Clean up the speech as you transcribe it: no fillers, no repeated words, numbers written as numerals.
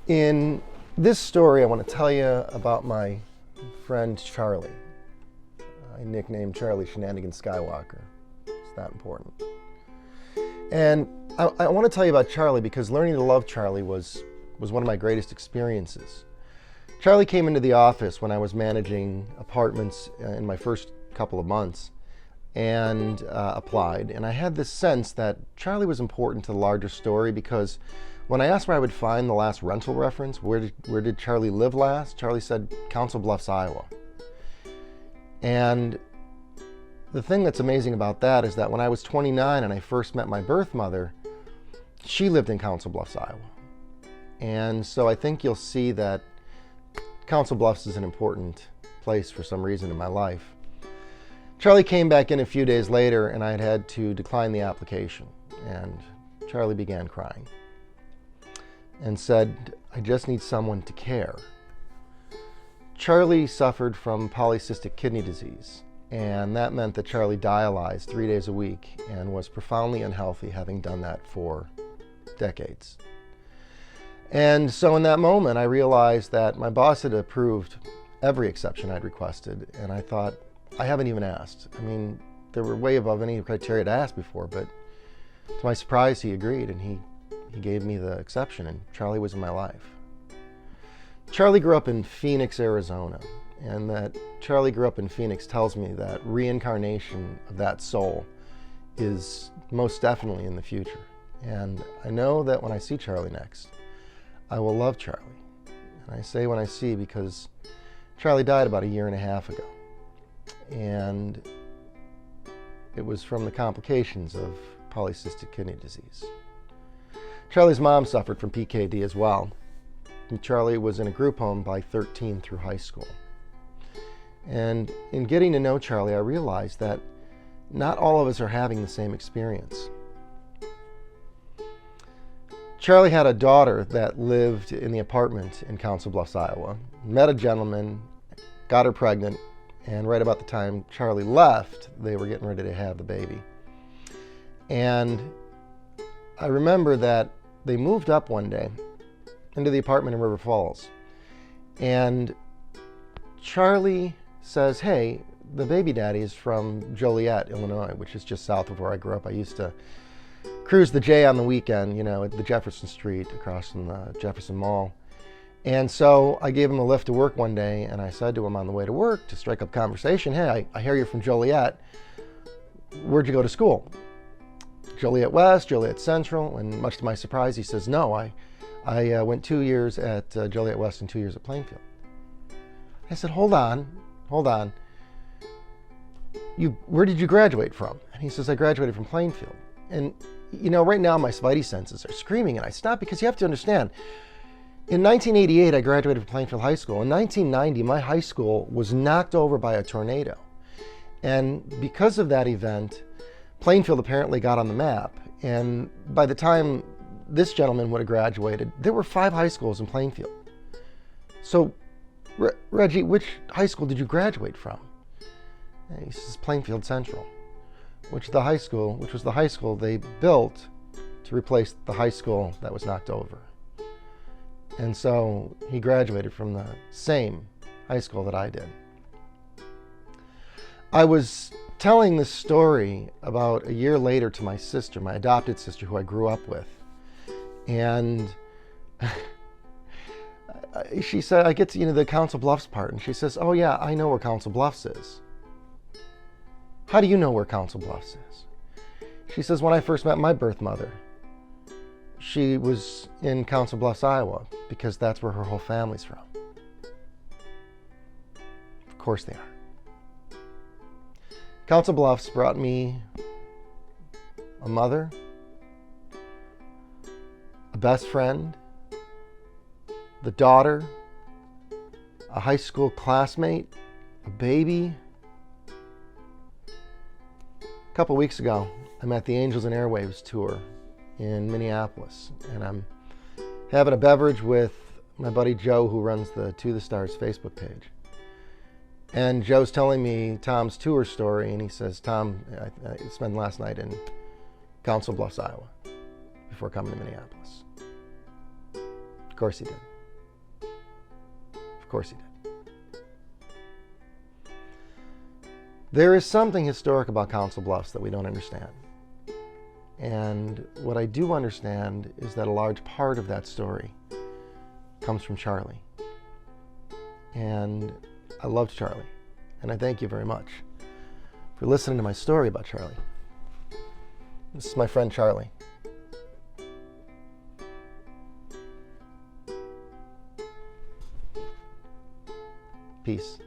In this story, I want to tell you about my friend Charley. I nicknamed Charley Shenanigan Skywalker. It's that important. And I want to tell you about Charley because learning to love Charley was one of my greatest experiences. Charley came into the office when I was managing apartments in my first couple of months and applied. And I had this sense that Charley was important to the larger story because when I asked where I would find the last rental reference, where did Charley live last? Charley said Council Bluffs, Iowa. And the thing that's amazing about that is that when I was 29 and I first met my birth mother, she lived in Council Bluffs, Iowa. And so I think you'll see that Council Bluffs is an important place for some reason in my life. Charley came back in a few days later and I had to decline the application. And Charley began crying and said, "I just need someone to care." Charley suffered from polycystic kidney disease, and that meant that Charley dialyzed 3 days a week and was profoundly unhealthy, having done that for decades. And so in that moment, I realized that my boss had approved every exception I'd requested, and I thought, I haven't even asked. I mean, they were way above any criteria to ask before, but to my surprise, he agreed, and he gave me the exception, and Charley was in my life. Charley grew up in Phoenix, Arizona, and that Charley grew up in Phoenix tells me that reincarnation of that soul is most definitely in the future. And I know that when I see Charley next, I will love Charley. And I say when I see because Charley died about 1.5 years ago. And it was from the complications of polycystic kidney disease. Charley's mom suffered from PKD as well. And Charley was in a group home by 13 through high school. And in getting to know Charley, I realized that not all of us are having the same experience. Charley had a daughter that lived in the apartment in Council Bluffs, Iowa, met a gentleman, got her pregnant, and right about the time Charley left, they were getting ready to have the baby. And I remember that they moved up one day into the apartment in River Falls. And Charley says, "Hey, the baby daddy is from Joliet, Illinois, which is just south of where I grew up. I used to cruise the J on the weekend, at the Jefferson Street across from the Jefferson Mall." And so I gave him a lift to work one day, and I said to him on the way to work to strike up conversation, "Hey, I hear you're from Joliet. Where'd you go to school?" "Joliet West, Joliet Central." And much to my surprise, he says, "No, I went 2 years at Joliet West and 2 years at Plainfield." I said, hold on. Where did you graduate from?" And he says, "I graduated from Plainfield." And right now my spidey senses are screaming, and I stop because you have to understand, in 1988, I graduated from Plainfield High School. In 1990, my high school was knocked over by a tornado. And because of that event, Plainfield apparently got on the map. And by the time this gentleman would have graduated, there were 5 high schools in Plainfield. So, Reggie, which high school did you graduate from? And he says, "Plainfield Central," which was the high school they built to replace the high school that was knocked over. And so he graduated from the same high school that I did. I was telling this story about 1 year later to my sister, my adopted sister, who I grew up with. And she said, I get to the Council Bluffs part, and she says, "Oh yeah, I know where Council Bluffs is." "How do you know where Council Bluffs is?" She says, "When I first met my birth mother, she was in Council Bluffs, Iowa, because that's where her whole family's from." Of course they are. Council Bluffs brought me a mother, a best friend, the daughter, a high school classmate, a baby. A couple weeks ago, I'm at the Angels and Airwaves tour in Minneapolis, and I'm having a beverage with my buddy Joe, who runs the To the Stars Facebook page. And Joe's telling me Tom's tour story, and he says, "Tom, I spent last night in Council Bluffs, Iowa, before coming to Minneapolis." Of course he did. course he did. There is something historic about Council Bluffs that we don't understand. And what I do understand is that a large part of that story comes from Charley. And I loved Charley. And I thank you very much for listening to my story about Charley. This is my friend Charley. Peace.